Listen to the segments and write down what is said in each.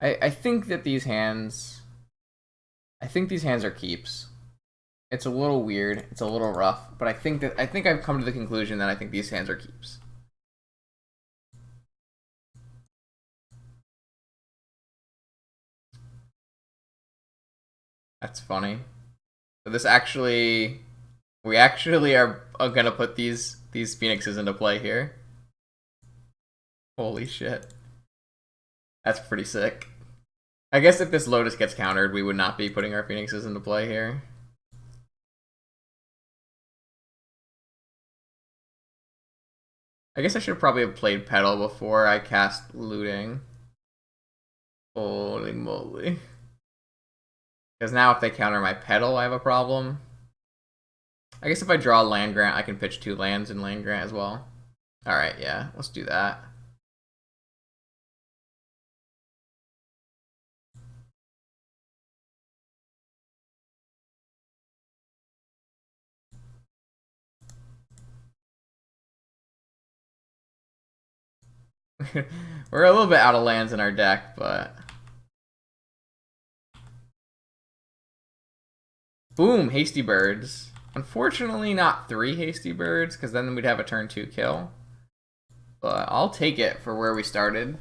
I think that these hands, I think these hands are keeps. It's a little weird. It's a little rough, but I think I've come to the conclusion that I think these hands are keeps. That's funny. So this actually, we actually are gonna put these phoenixes into play here. Holy shit, that's pretty sick. I guess if this Lotus gets countered, we would not be putting our phoenixes into play here. I guess I should probably have played Petal before I cast Looting. Holy moly. Because now if they counter my Petal, I have a problem. I guess if I draw Land Grant, I can pitch 2 lands in Land Grant as well. Alright, yeah, let's do that. We're a little bit out of lands in our deck, but... Boom, Hasty Birds. Unfortunately, not 3 Hasty Birds, because then we'd have a turn 2 kill. But I'll take it for where we started.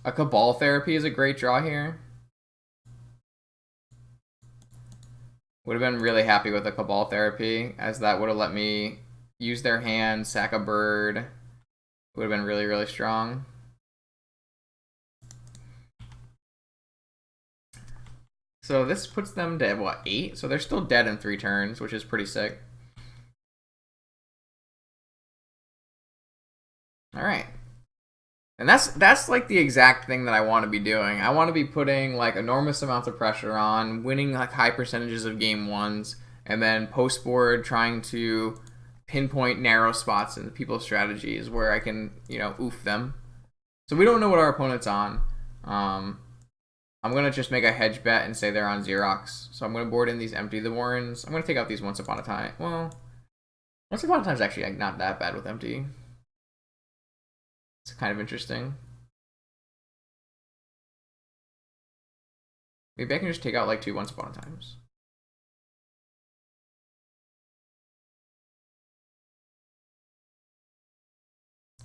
A Cabal Therapy is a great draw here. Would have been really happy with a Cabal Therapy, as that would have let me use their hand, sack a bird. Would have been really, really strong. So this puts them to, what, 8? So they're still dead in 3 turns, which is pretty sick. Alright. And that's like the exact thing that I want to be doing. I want to be putting like enormous amounts of pressure on, winning like high percentages of game ones, and then post board trying to pinpoint narrow spots in people's strategies where I can, oof them. So we don't know what our opponent's on. I'm gonna just make a hedge bet and say they're on Xerox. So I'm gonna board in these Empty the Warrens. I'm gonna take out these Once Upon a Time. Well, Once Upon a Time is actually like, not that bad with Empty. It's kind of interesting. Maybe I can just take out like 2 Once Upon a Times.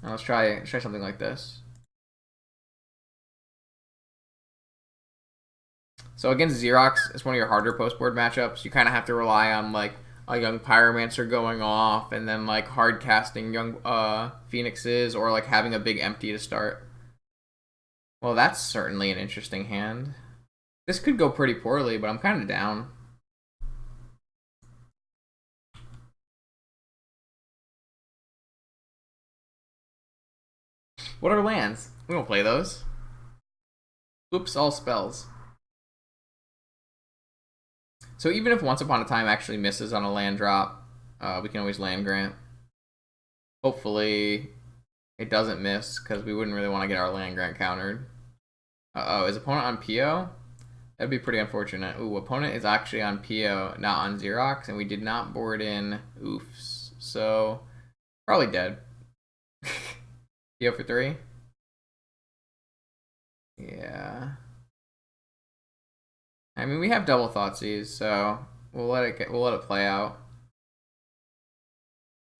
Now let's try something like this. So against Xerox, it's one of your harder post board matchups. You kind of have to rely on like a young Pyromancer going off, and then like hard casting young Phoenixes, or like having a big empty to start. Well, that's certainly an interesting hand. This could go pretty poorly, but I'm kind of down. What are lands? We don't play those. Oops, all spells. So even if Once Upon a Time actually misses on a land drop, we can always land grant. Hopefully it doesn't miss, because we wouldn't really want to get our land grant countered. Uh-oh, is opponent on PO? That'd be pretty unfortunate. Ooh, opponent is actually on PO, not on Xerox, and we did not board in oofs. So, probably dead. PO for 3? Yeah. I mean, we have double Thoughtseize, so we'll let it play out.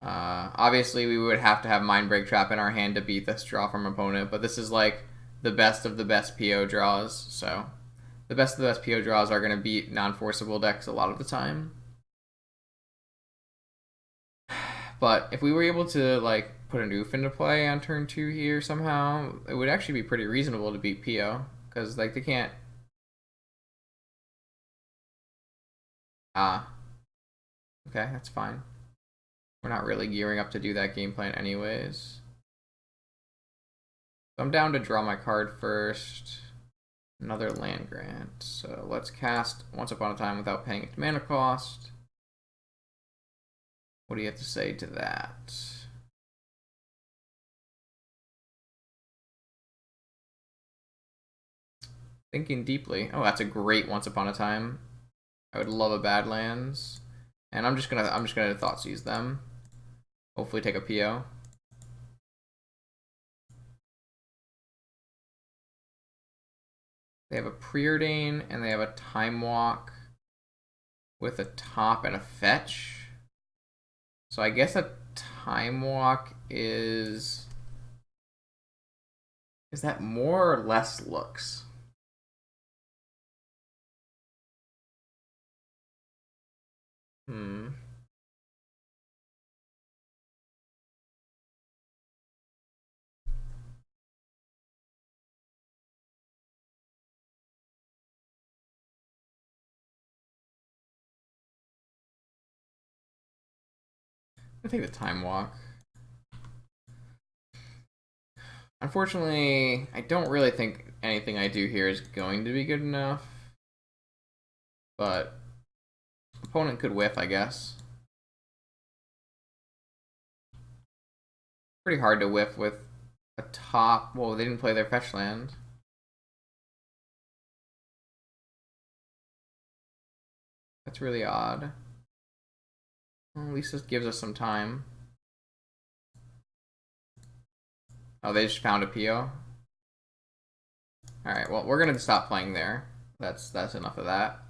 Obviously, we would have to have Mind Break Trap in our hand to beat this draw from opponent, but this is like the best of the best PO draws, so the best of the best PO draws are going to beat non-forcible decks a lot of the time. But if we were able to like put an oof into play on turn 2 here somehow, it would actually be pretty reasonable to beat PO, because like they can't. Ah, okay, that's fine. We're not really gearing up to do that game plan anyways. So I'm down to draw my card first. Another land grant. So let's cast Once Upon a Time without paying its mana cost. What do you have to say to that? Thinking deeply. Oh, that's a great Once Upon a Time. I would love a Badlands. And I'm just gonna Thoughtseize them. Hopefully take a PO. They have a Preordain and they have a Time Walk with a top and a fetch. So I guess a Time Walk is that more or less looks? Hmm. I take the Time Walk. Unfortunately, I don't really think anything I do here is going to be good enough. But opponent could whiff, I guess. Pretty hard to whiff with a top. Well, they didn't play their fetch land. That's really odd. Well, at least this gives us some time. Oh, they just found a PO? Alright, well, we're going to stop playing there. That's enough of that.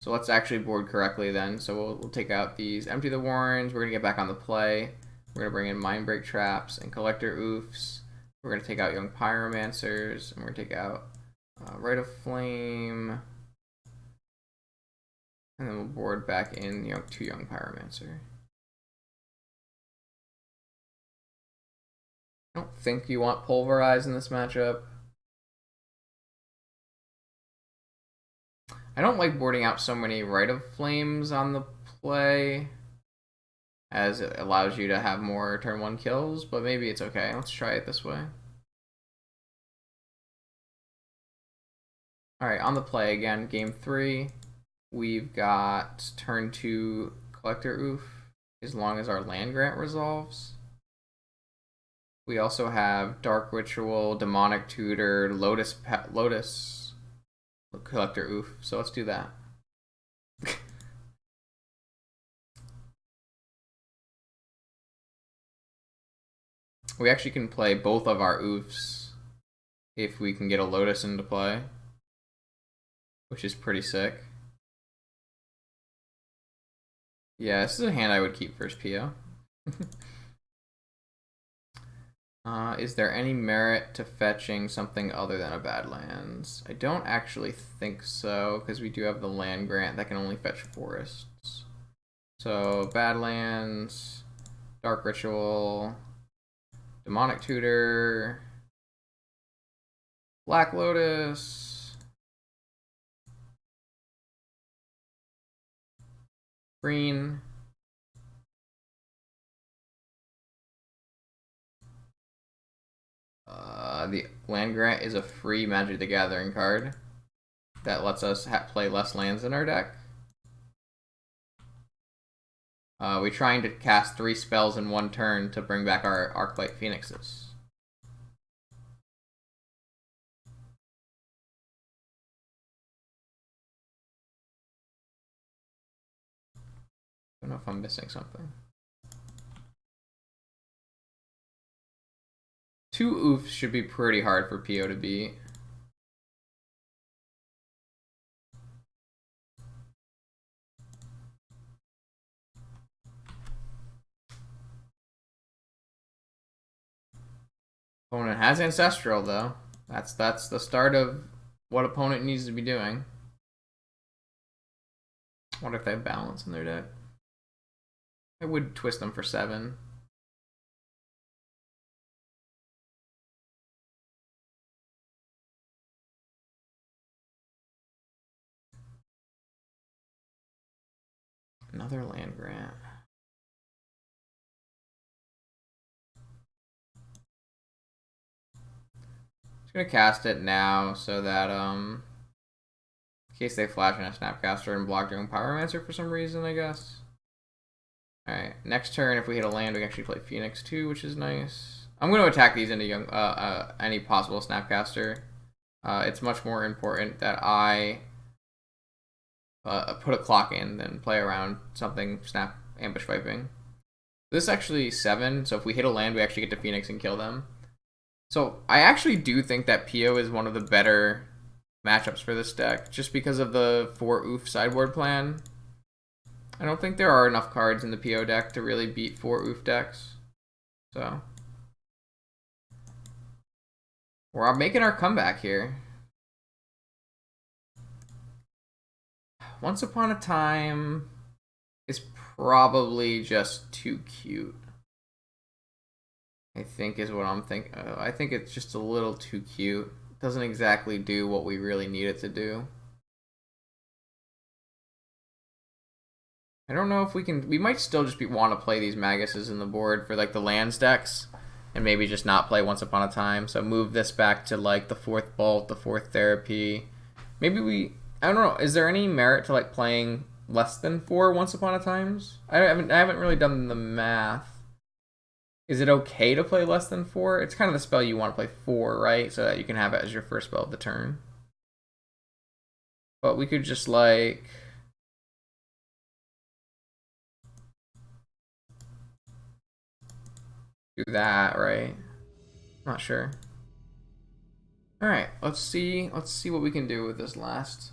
So let's actually board correctly then. So we'll take out these, empty the warrens. We're going to get back on the play. We're going to bring in Mindbreak Traps and Collector Oofs. We're going to take out Young Pyromancers. And we're going to take out Rite of Flame. And then we'll board back in two Young Pyromancer. I don't think you want Pulverize in this matchup. I don't like boarding out so many Rite of Flames on the play, as it allows you to have more turn 1 kills, but maybe it's okay. Let's try it this way. Alright, on the play again, game 3. We've got turn 2 Collector Oof, as long as our land grant resolves. We also have Dark Ritual, Demonic Tutor, Lotus Collector Oof, so let's do that. We actually can play both of our Oofs if we can get a Lotus into play, which is pretty sick. Yeah, this is a hand I would keep first PO. Is there any merit to fetching something other than a Badlands? I don't actually think so, because we do have the land grant that can only fetch forests. So, Badlands, Dark Ritual, Demonic Tutor, Black Lotus, green. The land grant is a free Magic the Gathering card that lets us play less lands in our deck. We're trying to cast 3 spells in 1 turn to bring back our Arclight Phoenixes. I don't know if I'm missing something. 2 oofs should be pretty hard for PO to beat. Opponent has Ancestral though. That's the start of what opponent needs to be doing. What if they have balance in their deck? I would twist them for 7. Another land grant. Just gonna cast it now so that in case they flash in a Snapcaster and block Young Pyromancer for some reason, I guess. Alright, next turn if we hit a land we can actually play Phoenix too, which is nice. I'm gonna attack these into any possible Snapcaster. It's much more important that I put a clock in, then play around something, snap, ambush viping. This is actually 7, so if we hit a land, we actually get to Phoenix and kill them. So I actually do think that Pio is one of the better matchups for this deck, just because of the 4 oof sideboard plan. I don't think there are enough cards in the Pio deck to really beat 4 oof decks. So we're making our comeback here. Once Upon a Time is probably just too cute. I think is what I'm thinking. I think it's just a little too cute. It doesn't exactly do what we really need it to do. I don't know if we can. We might still just want to play these Maguses in the board for like the lands decks, and maybe just not play Once Upon a Time. So move this back to like the 4th Bolt, the 4th Therapy. Maybe we. I don't know. Is there any merit to like playing less than 4 Once Upon a Times? I haven't really done the math. Is it okay to play less than 4? It's kind of the spell you want to play 4, right? So that you can have it as your first spell of the turn. But we could just like do that, right? Not sure. All right, let's see what we can do with this last